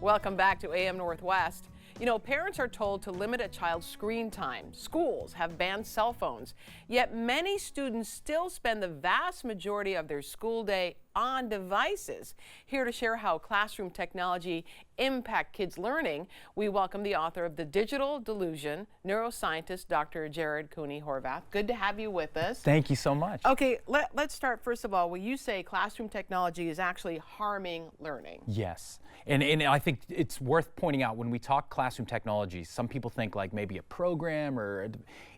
Welcome back to AM Northwest. You know, parents are told to limit a child's screen time. Schools have banned cell phones, yet many students still spend the vast majority of their school day on devices. Here to share how classroom technology impact kids' learning, we welcome the author of the Digital Delusion, neuroscientist Dr. Cooney Horvath. Good to have you with us. Thank you so much. Okay, let's start first of all. Will you say classroom technology is actually harming learning? Yes, and I think it's worth pointing out when we talk classroom technology, some people think like maybe a program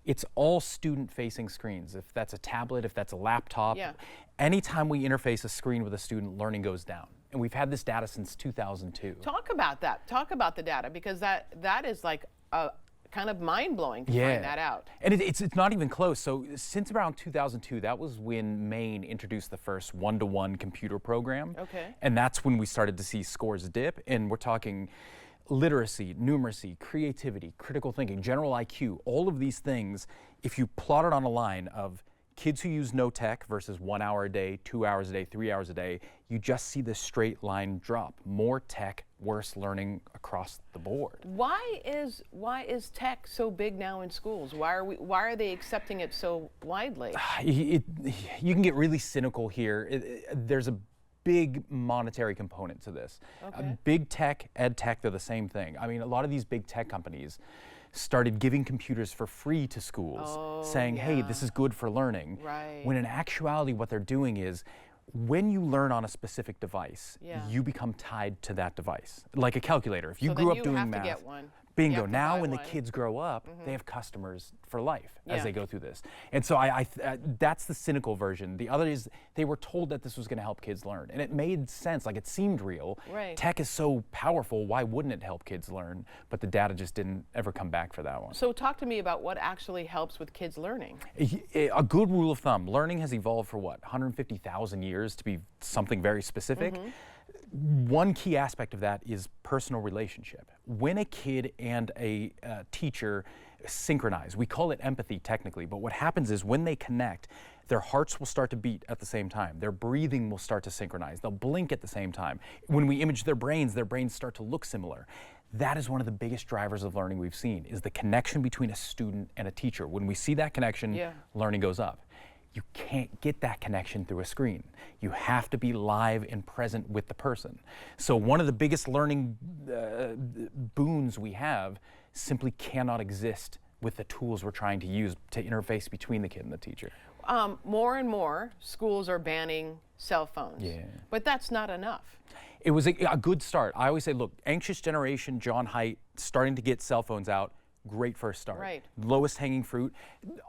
it's all student-facing screens. If that's a tablet, if that's a laptop, anytime we interface a screen with a student, learning goes down. And we've had this data since 2002. Talk about that. Talk about the data, because that is like kind of mind-blowing to find that out. And it's not even close. So since around 2002, that was when Maine introduced the first one-to-one computer program. Okay. And that's when we started to see scores dip. And we're talking literacy, numeracy, creativity, critical thinking, general IQ, all of these things, if you plot it on a line of kids who use no tech versus 1 hour a day, 2 hours a day, 3 hours a day, you just see this straight line drop. More tech, worse learning across the board. Why is tech so big now in schools? Why are they accepting it so widely? You can get really cynical here. There's a big monetary component to this. Okay. Big tech, EdTech, they're the same thing. I mean, a lot of these big tech companies started giving computers for free to schools, saying, hey, this is good for learning. Right. When in actuality, what they're doing is, when you learn on a specific device, you become tied to that device. Like a calculator. If you grew up doing math, to get one. bingo. Now when the kids grow up, they have customers for life as they go through this. And so that's the cynical version. The other is they were told that this was going to help kids learn. And it made sense, like it seemed real. Right. Tech is so powerful, why wouldn't it help kids learn? But the data just didn't ever come back for that one. So talk to me about what actually helps with kids learning. A good rule of thumb, learning has evolved for what, 150,000 years to be something very specific? One key aspect of that is personal relationship. When a kid and a teacher synchronize, we call it empathy technically, but what happens is when they connect, their hearts will start to beat at the same time. Their breathing will start to synchronize. They'll blink at the same time. When we image their brains start to look similar. That is one of the biggest drivers of learning we've seen, is the connection between a student and a teacher. When we see that connection, learning goes up. You can't get that connection through a screen. You have to be live and present with the person. So one of the biggest learning boons we have simply cannot exist with the tools we're trying to use to interface between the kid and the teacher. More and more schools are banning cell phones, but that's not enough. It was a good start. I always say, look, anxious generation, John Haidt, starting to get cell phones out, great first start. Right. Lowest hanging fruit.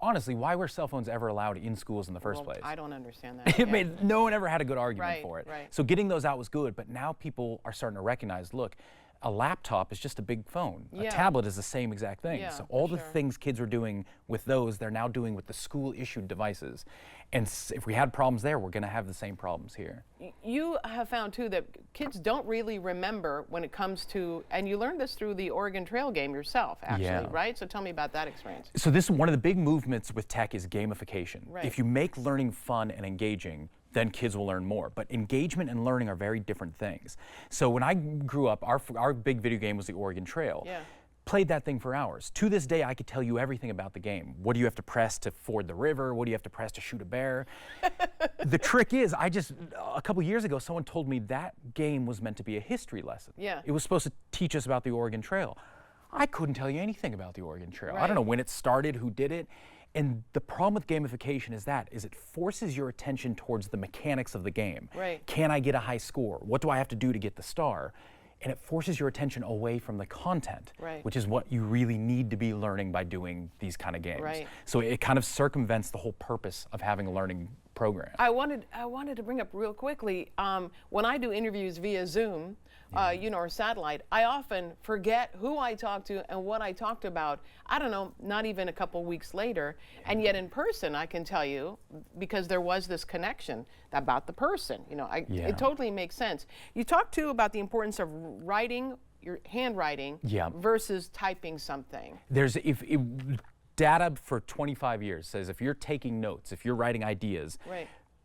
Honestly, why were cell phones ever allowed in schools in the first place? I don't understand that. No one ever had a good argument for it. Right. So getting those out was good, but now people are starting to recognize, look, a laptop is just a big phone. A tablet is the same exact thing. So all the things kids were doing with those, they're now doing with the school-issued devices. And if we had problems there, we're going to have the same problems here. You have found, too, that kids don't really remember when it comes to, and you learned this through the Oregon Trail game yourself, actually, right? So tell me about that experience. So this is one of the big movements with tech is gamification. Right. If you make learning fun and engaging, then kids will learn more. But engagement and learning are very different things. So when I grew up, our big video game was the Oregon Trail. Played that thing for hours. To this day, I could tell you everything about the game. What do you have to press to ford the river? What do you have to press to shoot a bear? The trick is, a couple years ago, someone told me that game was meant to be a history lesson. It was supposed to teach us about the Oregon Trail. I couldn't tell you anything about the Oregon Trail. I don't know when it started, who did it. And the problem with gamification is it forces your attention towards the mechanics of the game. Can I get a high score? What do I have to do to get the star? And it forces your attention away from the content, which is what you really need to be learning by doing these kind of games. So it kind of circumvents the whole purpose of having a learning program. I wanted to bring up real quickly, when I do interviews via Zoom, or satellite, I often forget who I talked to and what I talked about, I don't know, not even a couple weeks later. And yet in person, I can tell you, because there was this connection about the person, it totally makes sense. You talked too about the importance of writing, your handwriting, versus typing something. There's, data for 25 years says if you're taking notes, if you're writing ideas,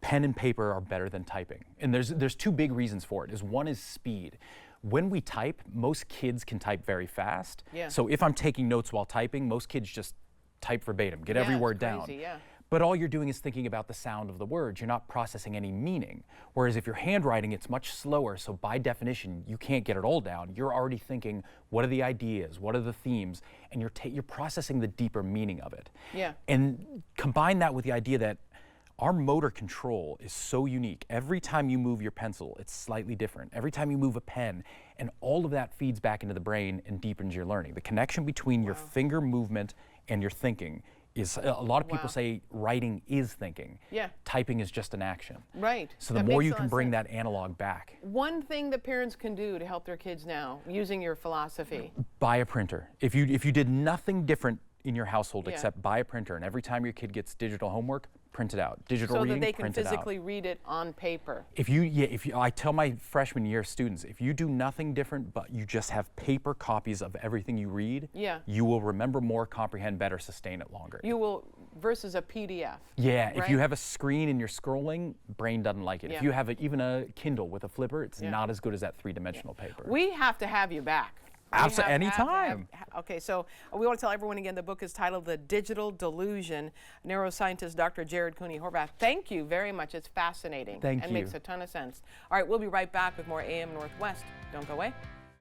pen and paper are better than typing. And there's two big reasons for it. One is speed. When we type, most kids can type very fast. Yeah. So if I'm taking notes while typing, most kids just type verbatim, get every word down. Crazy, yeah. But all you're doing is thinking about the sound of the words. You're not processing any meaning. Whereas if you're handwriting, it's much slower. So by definition, you can't get it all down. You're already thinking, what are the ideas? What are the themes? And you're processing the deeper meaning of it. Yeah. And combine that with the idea that our motor control is so unique. Every time you move your pencil, it's slightly different. Every time you move a pen, and all of that feeds back into the brain and deepens your learning. The connection between your finger movement and your thinking is, a lot of people say writing is thinking. Yeah. Typing is just an action. Right. So the more you can bring that analog back. One thing that parents can do to help their kids now, using your philosophy. Buy a printer. If you did nothing different in your household except buy a printer, and every time your kid gets digital homework, print it out. Digital reading, so that they can print it out. physically read it on paper. I tell my freshman year students, if you do nothing different but you just have paper copies of everything you read, you will remember more, comprehend better, sustain it longer. You will, versus a PDF. Yeah, right? If you have a screen and you're scrolling, brain doesn't like it. If you have even a Kindle with a flipper, it's not as good as that three-dimensional paper. We have to have you back. Absolutely, anytime. Okay, so we want to tell everyone again, the book is titled The Digital Delusion. Neuroscientist Dr. Jared Cooney Horvath. Thank you very much. It's fascinating. Thank you. And makes a ton of sense. All right, we'll be right back with more AM Northwest. Don't go away.